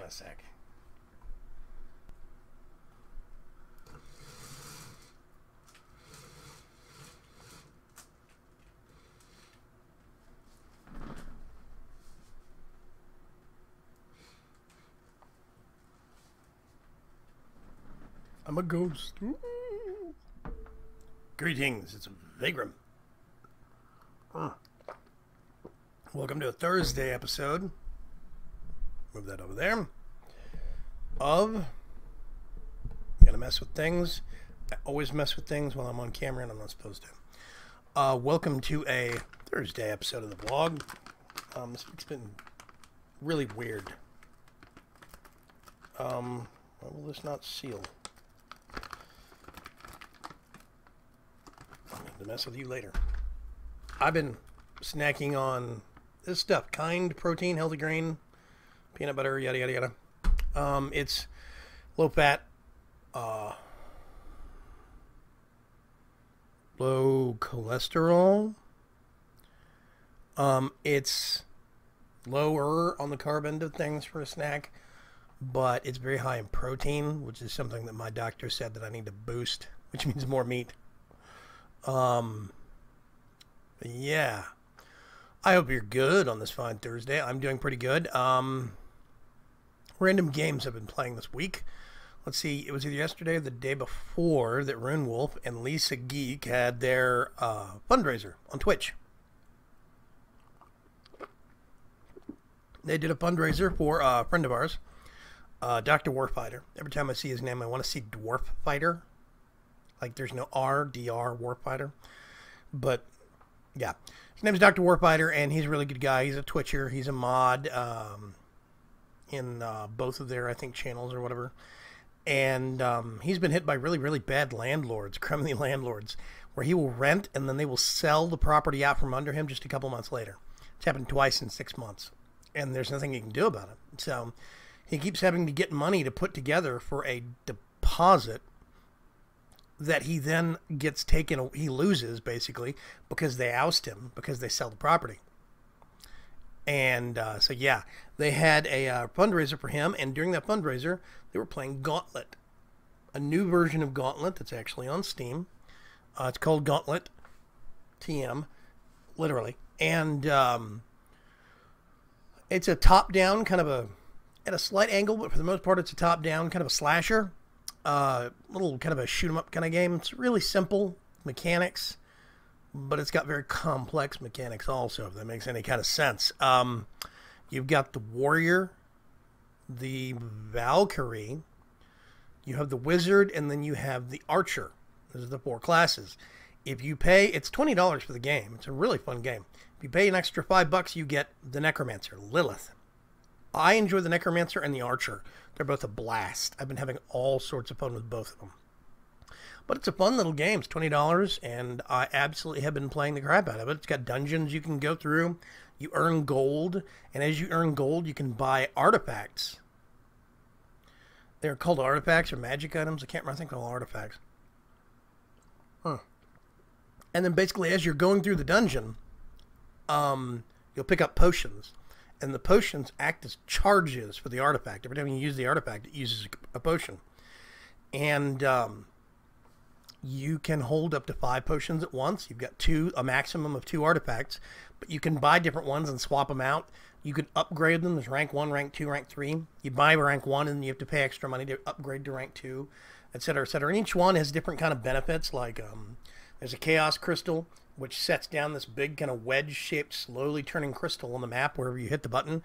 a sec. I'm a ghost. Ooh. Greetings, it's Vaygrim. Welcome to a Thursday episode. Move that over there. Of Gonna Mess with Things. I always mess with things while I'm on camera and I'm not supposed to. Welcome to a Thursday episode of the vlog. This week's been really weird. Why will this not seal? I'm going to mess with you later. I've been snacking on this stuff. Kind protein, healthy grain, peanut butter, yada, yada, yada. It's low fat, low cholesterol. It's lower on the carb end of things for a snack, but it's very high in protein, which is something that my doctor said that I need to boost, which means more meat. Yeah. I hope you're good on this fine Thursday. I'm doing pretty good. Random games I've been playing this week. Let's see, it was either yesterday or the day before that Rune Wolf and Lisa Geek had their fundraiser on Twitch. They did a fundraiser for a friend of ours, Dr. Warfighter. Every time I see his name, I want to see Dwarf Fighter. Like there's no R, DR, Warfighter. But, yeah. His name is Dr. Warfighter, and he's a really good guy. He's a Twitcher. He's a mod in both of their, I think, channels or whatever. And he's been hit by really, really bad landlords, criminal landlords, where he will rent and then they will sell the property out from under him just a couple months later. It's happened twice in 6 months, and there's nothing he can do about it. So he keeps having to get money to put together for a deposit that he then gets taken, he loses basically because they oust him because they sell the property. And so yeah, they had a fundraiser for him, and during that fundraiser they were playing Gauntlet, a new version of Gauntlet that's actually on Steam. It's called Gauntlet TM, literally, and it's a top-down kind of at a slight angle, but for the most part it's a top-down kind of a slasher. Little kind of a shoot 'em up kind of game. It's really simple mechanics, but it's got very complex mechanics also, if that makes any kind of sense. You've got the warrior, the Valkyrie, you have the wizard, and then you have the archer. Those are the four classes. If you pay, it's $20 for the game. It's a really fun game. If you pay an extra $5, you get the necromancer, Lilith. I enjoy the necromancer and the archer. They're both a blast. I've been having all sorts of fun with both of them. But it's a fun little game. It's $20, and I absolutely have been playing the crap out of it. It's got dungeons you can go through. You earn gold, and as you earn gold, you can buy artifacts. They're called artifacts or magic items. I can't remember. I think they're all artifacts. And then basically, as you're going through the dungeon, you'll pick up potions. And the potions act as charges for the artifact. Every time you use the artifact, it uses a potion. And you can hold up to 5 potions at once. You've got a maximum of 2 artifacts. But you can buy different ones and swap them out. You can upgrade them. There's rank 1, rank 2, rank 3. You buy rank 1 and you have to pay extra money to upgrade to rank 2, etc., etc. And each one has different kind of benefits. Like there's a chaos crystal, which sets down this big kind of wedge-shaped, slowly turning crystal on the map wherever you hit the button.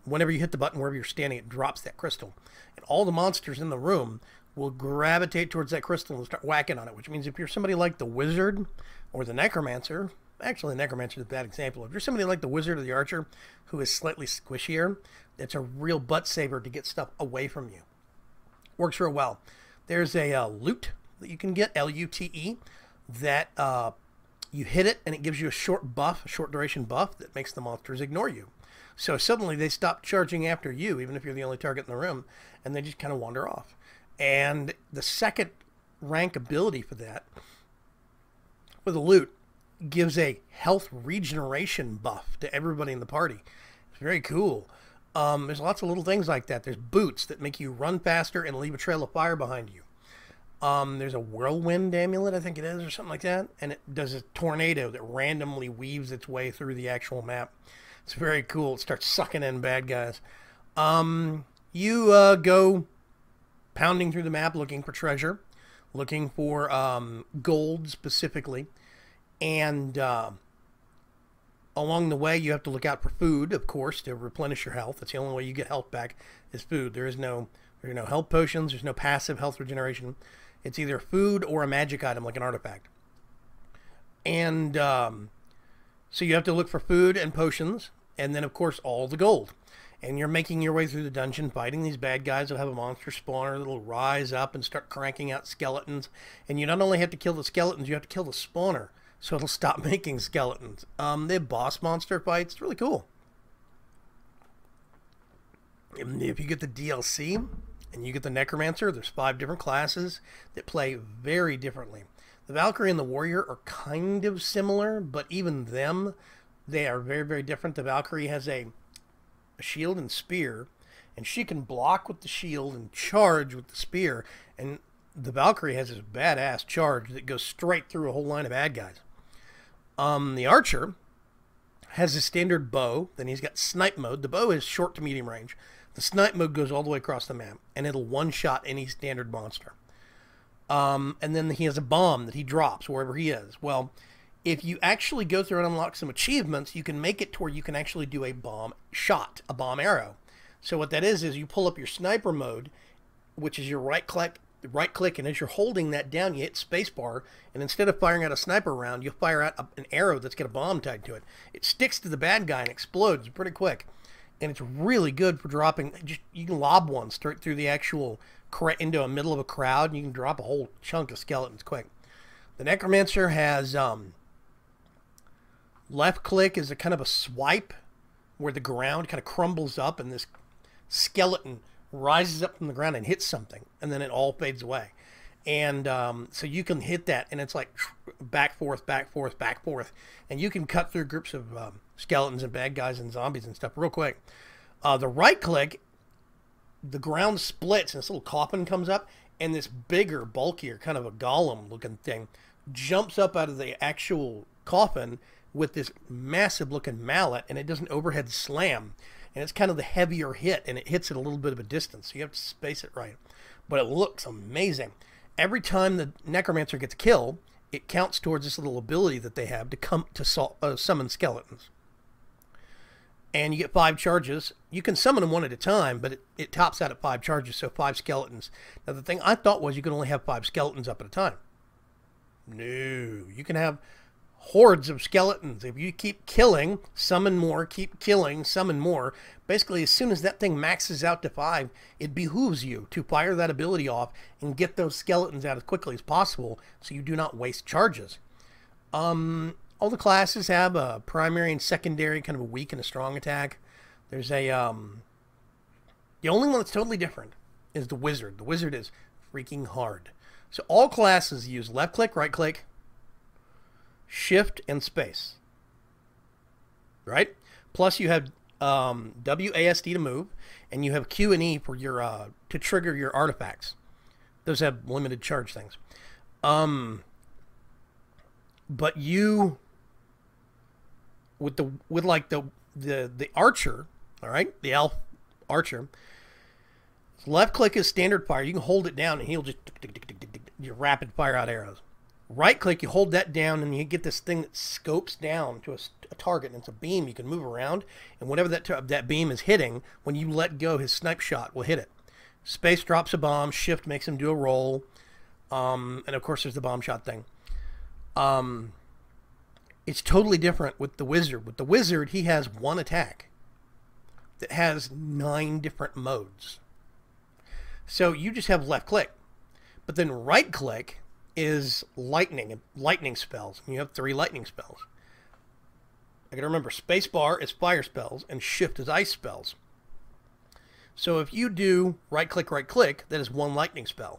Whenever you hit the button, wherever you're standing, it drops that crystal. And all the monsters in the room will gravitate towards that crystal and start whacking on it, which means if you're somebody like the wizard or the necromancer, actually the necromancer is a bad example. If you're somebody like the wizard or the archer who is slightly squishier, it's a real butt saver to get stuff away from you. Works real well. There's a loot that you can get, L-U-T-E, that you hit it and it gives you a short buff, a short duration buff that makes the monsters ignore you. So suddenly they stop charging after you, even if you're the only target in the room, and they just kind of wander off. And the second rank ability for that, for the loot, gives a health regeneration buff to everybody in the party. It's very cool. There's lots of little things like that. There's boots that make you run faster and leave a trail of fire behind you. There's a whirlwind amulet, I think it is, or something like that. And it does a tornado that randomly weaves its way through the actual map. It's very cool. It starts sucking in bad guys. You go pounding through the map looking for treasure, looking for gold specifically. And along the way, you have to look out for food, of course, to replenish your health. That's the only way you get health back is food. There are no health potions. There's no passive health regeneration. It's either food or a magic item like an artifact. And so you have to look for food and potions, and then, of course, all the gold. And you're making your way through the dungeon, fighting these bad guys that have a monster spawner that'll rise up and start cranking out skeletons. And you not only have to kill the skeletons, you have to kill the spawner, so it'll stop making skeletons. They have boss monster fights. It's really cool. If you get the DLC and you get the Necromancer, there's 5 different classes that play very differently. The Valkyrie and the Warrior are kind of similar, but even them, they are very, very different. The Valkyrie has a shield and spear, and she can block with the shield and charge with the spear. And the Valkyrie has this badass charge that goes straight through a whole line of bad guys. The Archer has a standard bow. Then he's got snipe mode. The bow is short to medium range. The snipe mode goes all the way across the map, and it'll one-shot any standard monster. And then he has a bomb that he drops wherever he is. Well, if you actually go through and unlock some achievements, you can make it to where you can actually do a bomb shot, a bomb arrow. So what that is you pull up your sniper mode, which is your right click, and as you're holding that down, you hit spacebar, and instead of firing out a sniper round, you'll fire out an arrow that's got a bomb tied to it. It sticks to the bad guy and explodes pretty quick. And it's really good for dropping. You can lob one straight through the actual into a middle of a crowd, and you can drop a whole chunk of skeletons quick. The Necromancer has left click is a kind of a swipe where the ground kind of crumbles up and this skeleton rises up from the ground and hits something, and then it all fades away. And so you can hit that, and it's like back, forth, back, forth, back, forth. And you can cut through groups of skeletons and bad guys and zombies and stuff real quick. The right click, the ground splits, and this little coffin comes up, and this bigger, bulkier, kind of a golem-looking thing jumps up out of the actual coffin with this massive-looking mallet, and it does an overhead slam. And it's kind of the heavier hit, and it hits at a little bit of a distance, so you have to space it right. But it looks amazing. Every time the Necromancer gets a kill, it counts towards this little ability that they have to come to summon skeletons. And you get 5 charges. You can summon them one at a time, but it tops out at 5 charges, so 5 skeletons. Now, the thing I thought was you could only have 5 skeletons up at a time. No, you can have hordes of skeletons. If you keep killing, summon more, keep killing, summon more. Basically, as soon as that thing maxes out to 5, it behooves you to fire that ability off and get those skeletons out as quickly as possible so you do not waste charges. All the classes have a primary and secondary, kind of a weak and a strong attack. There's a the only one that's totally different is the Wizard. The Wizard is freaking hard. So all classes use left click, right click, shift, and space. Right? Plus you have WASD to move, and you have Q and E for your to trigger your artifacts. Those have limited charge things. But you with the archer, all right, the elf archer, left click is standard fire. You can hold it down and he'll just your rapid fire out arrows. Right click, you hold that down and you get this thing that scopes down to a target, and it's a beam you can move around, and whatever that beam is hitting, when you let go, his snipe shot will hit it. Space drops a bomb, shift makes him do a roll, and of course there's the bomb shot thing. It's totally different with the Wizard. With the Wizard, he has one attack that has 9 different modes. So you just have left click, but then right click is lightning spells. You have 3 lightning spells. I gotta remember, spacebar is fire spells and shift is ice spells. So if you do right click, that is 1 lightning spell.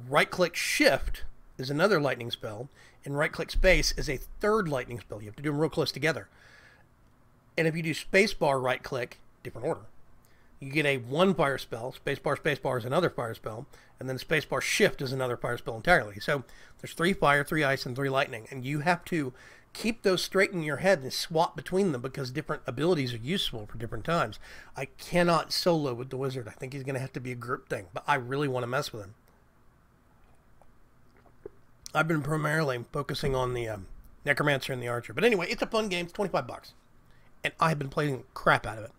Right click shift is another lightning spell, and right click space is a 3rd lightning spell. You have to do them real close together. And if you do spacebar right click, different order. You get a one fire spell, spacebar is another fire spell, and then spacebar shift is another fire spell entirely. So there's 3 fire, 3 ice, and 3 lightning, and you have to keep those straight in your head and swap between them because different abilities are useful for different times. I cannot solo with the wizard. I think he's going to have to be a group thing, but I really want to mess with him. I've been primarily focusing on the necromancer and the archer, but anyway, it's a fun game. It's $25, and I've been playing the crap out of it.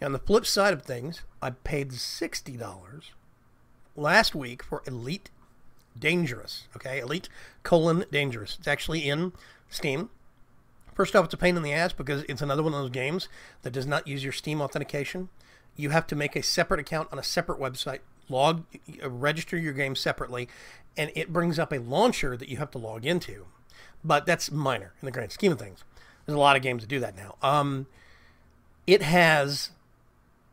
Now, on the flip side of things, I paid $60 last week for Elite Dangerous. Okay, Elite: Dangerous. It's actually in Steam. First off, it's a pain in the ass because it's another one of those games that does not use your Steam authentication. You have to make a separate account on a separate website, register your game separately, and it brings up a launcher that you have to log into. But that's minor in the grand scheme of things. There's a lot of games that do that now.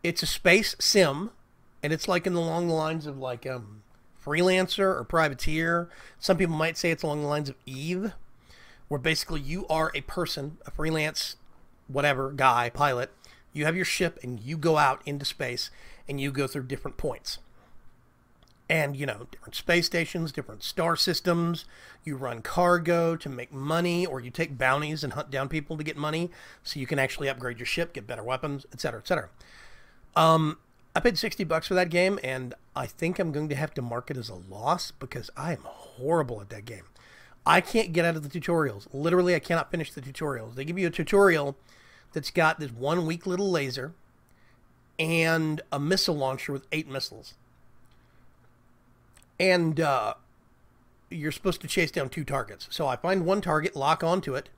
It's a space sim, and it's like along the lines of like Freelancer or Privateer. Some people might say it's along the lines of Eve, where basically you are a person, a freelance, whatever, guy, pilot. You have your ship and you go out into space and you go through different points. And, you know, different space stations, different star systems. You run cargo to make money, or you take bounties and hunt down people to get money so you can actually upgrade your ship, get better weapons, etc., etc. I paid $60 for that game, and I think I'm going to have to mark it as a loss because I am horrible at that game. I can't get out of the tutorials. Literally, I cannot finish the tutorials. They give you a tutorial that's got this one weak little laser and a missile launcher with 8 missiles. And you're supposed to chase down 2 targets. So I find one target, lock onto it,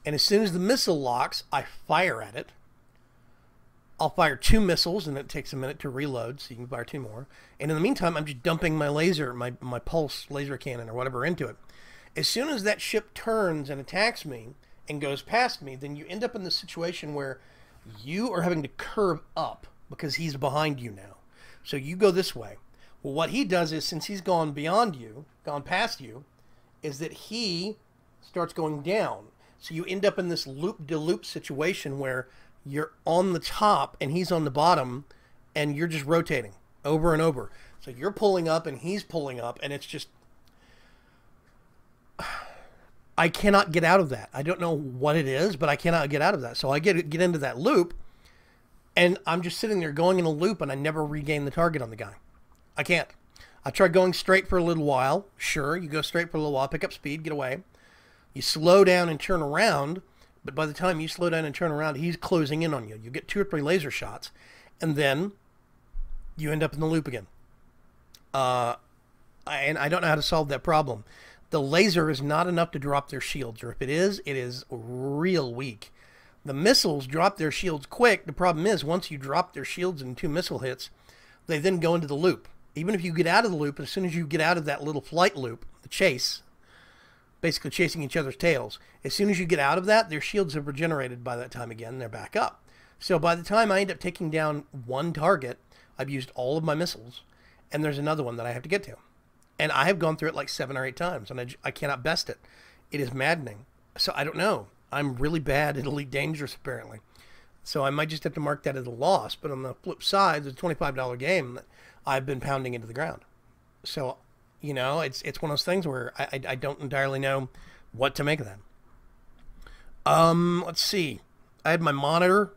and as soon as the missile locks, I fire at it. I'll fire 2 missiles, and it takes a minute to reload, so you can fire 2 more. And in the meantime, I'm just dumping my laser, my pulse laser cannon or whatever into it. As soon as that ship turns and attacks me and goes past me, then you end up in this situation where you are having to curve up because he's behind you now. So you go this way. Well, what he does is, since he's gone beyond you, gone past you, is that he starts going down. So you end up in this loop-de-loop situation where you're on the top and he's on the bottom and you're just rotating over and over. So you're pulling up and he's pulling up, and it's just... I cannot get out of that. I don't know what it is, but I cannot get out of that. So I get into that loop, and I'm just sitting there going in a loop, and I never regain the target on the guy. I can't. I tried going straight for a little while. Sure, you go straight for a little while, pick up speed, get away. You slow down and turn around, but by the time you slow down and turn around, he's closing in on you. You get 2 or 3 laser shots, and then you end up in the loop again. And I don't know how to solve that problem. The laser is not enough to drop their shields, or if it is real weak. The missiles drop their shields quick. The problem is, once you drop their shields in 2 missile hits, they then go into the loop. Even if you get out of the loop, as soon as you get out of that little flight loop, the chase, basically chasing each other's tails, as soon as you get out of that, their shields have regenerated by that time again, and they're back up. So by the time I end up taking down 1 target, I've used all of my missiles, and there's another one that I have to get to. And I have gone through it like 7 or 8 times, and I cannot best it. It is maddening. So I don't know. I'm really bad at Elite Dangerous, apparently. So I might just have to mark that as a loss. But on the flip side, it's a $25 game that I've been pounding into the ground. So, you know, it's one of those things where I don't entirely know what to make of that. Let's see. I had my monitor.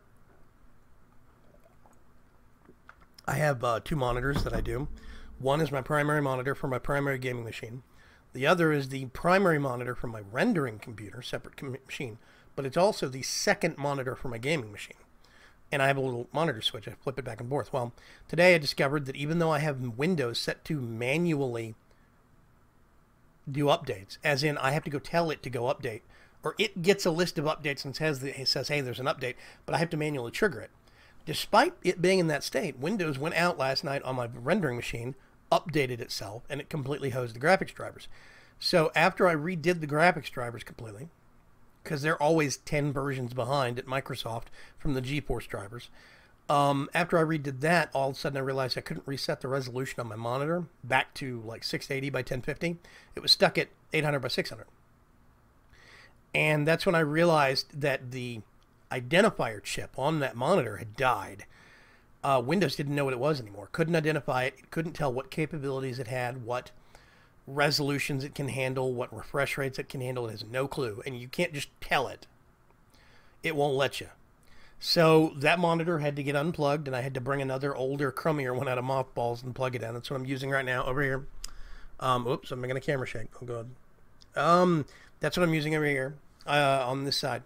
I have 2 monitors that I do. One is my primary monitor for my primary gaming machine. The other is the primary monitor for my rendering computer, separate machine. But it's also the second monitor for my gaming machine. And I have a little monitor switch. I flip it back and forth. Well, today I discovered that even though I have Windows set to manually do updates, as in I have to go tell it to go update, or it gets a list of updates and says, hey, there's an update, but I have to manually trigger it. Despite it being in that state, Windows went out last night on my rendering machine, updated itself, and it completely hosed the graphics drivers. So after I redid the graphics drivers completely, because they're always 10 versions behind at Microsoft from the GeForce drivers, after I redid that, all of a sudden I realized I couldn't reset the resolution on my monitor back to like 680 by 1050. It was stuck at 800 by 600. And that's when I realized that the identifier chip on that monitor had died. Windows didn't know what it was anymore. Couldn't identify it. It couldn't tell what capabilities it had, what resolutions it can handle, what refresh rates it can handle. It has no clue. And you can't just tell it. It won't let you. So that monitor had to get unplugged, and I had to bring another older, crummier one out of mothballs and plug it in. That's what I'm using right now over here. Oops, I'm making a camera shake. Oh, God. That's what I'm using over here on this side.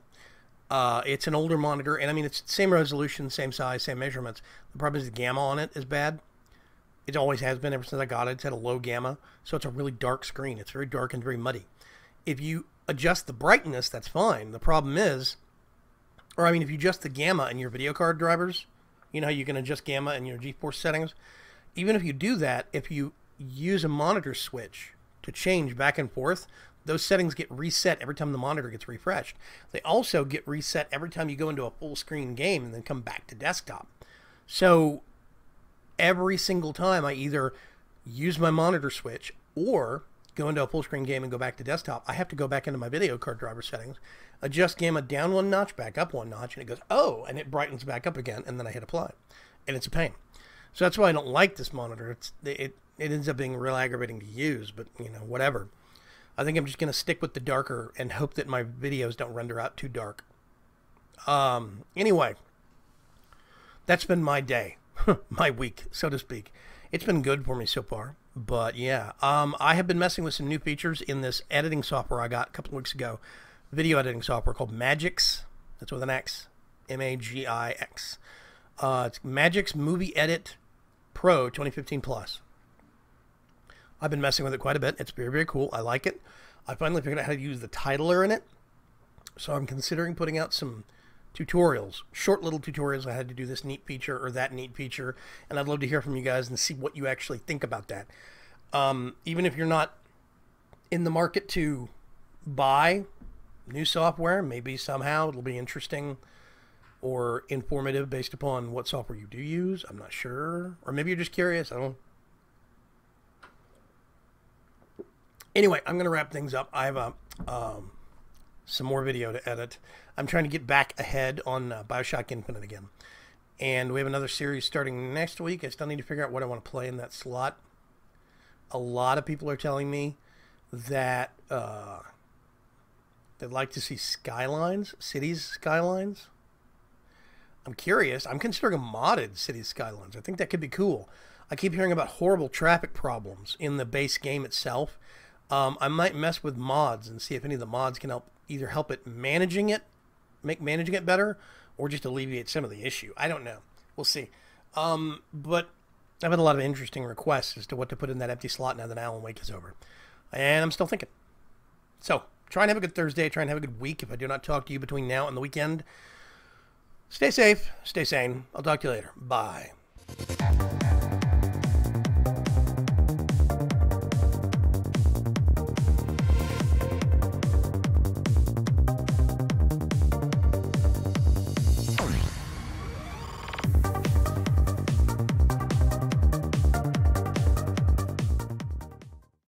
It's an older monitor, and I mean, it's the same resolution, same size, same measurements. The problem is the gamma on it is bad. It always has been ever since I got it. It's had a low gamma, so it's a really dark screen. It's very dark and very muddy. If you adjust the brightness, that's fine. The problem is, or I mean, if you adjust the gamma in your video card drivers, you know how you can adjust gamma in your GeForce settings? Even if you do that, if you use a monitor switch to change back and forth, those settings get reset every time the monitor gets refreshed. They also get reset every time you go into a full screen game and then come back to desktop. So every single time I either use my monitor switch or go into a full screen game and go back to desktop, I have to go back into my video card driver settings, adjust gamma down one notch, back up one notch, and it goes, oh, and it brightens back up again, and then I hit apply. And it's a pain. So that's why I don't like this monitor. It ends up being real aggravating to use, but, you know, whatever. I think I'm just going to stick with the darker and hope that my videos don't render out too dark. Anyway, that's been my day, my week, so to speak. It's been good for me so far, but yeah. I have been messing with some new features in this editing software I got a couple of weeks ago, video editing software called Magix. That's with an X, M-A-G-I-X. It's Magix Movie Edit Pro 2015 Plus. I've been messing with it quite a bit. It's very, very cool. I like it. I finally figured out how to use the titler in it. So I'm considering putting out some tutorials, short little tutorials. I had to do this neat feature or that neat feature. And I'd love to hear from you guys and see what you actually think about that. Even if you're not in the market to buy new software, maybe somehow it'll be interesting or informative based upon what software you do use. I'm not sure. Or maybe you're just curious. I don't know. Anyway, I'm going to wrap things up. I have some more video to edit. I'm trying to get back ahead on Bioshock Infinite again. And we have another series starting next week. I still need to figure out what I want to play in that slot. A lot of people are telling me that they'd like to see skylines, cities skylines. I'm curious. I'm considering a modded Cities Skylines. I think that could be cool. I keep hearing about horrible traffic problems in the base game itself. I might mess with mods and see if any of the mods can either help it make managing it better, or just alleviate some of the issue. I don't know. We'll see. But I've had a lot of interesting requests as to what to put in that empty slot now that Alan Wake is over. And I'm still thinking. So, try and have a good Thursday. Try and have a good week. If I do not talk to you between now and the weekend, stay safe, stay sane. I'll talk to you later. Bye.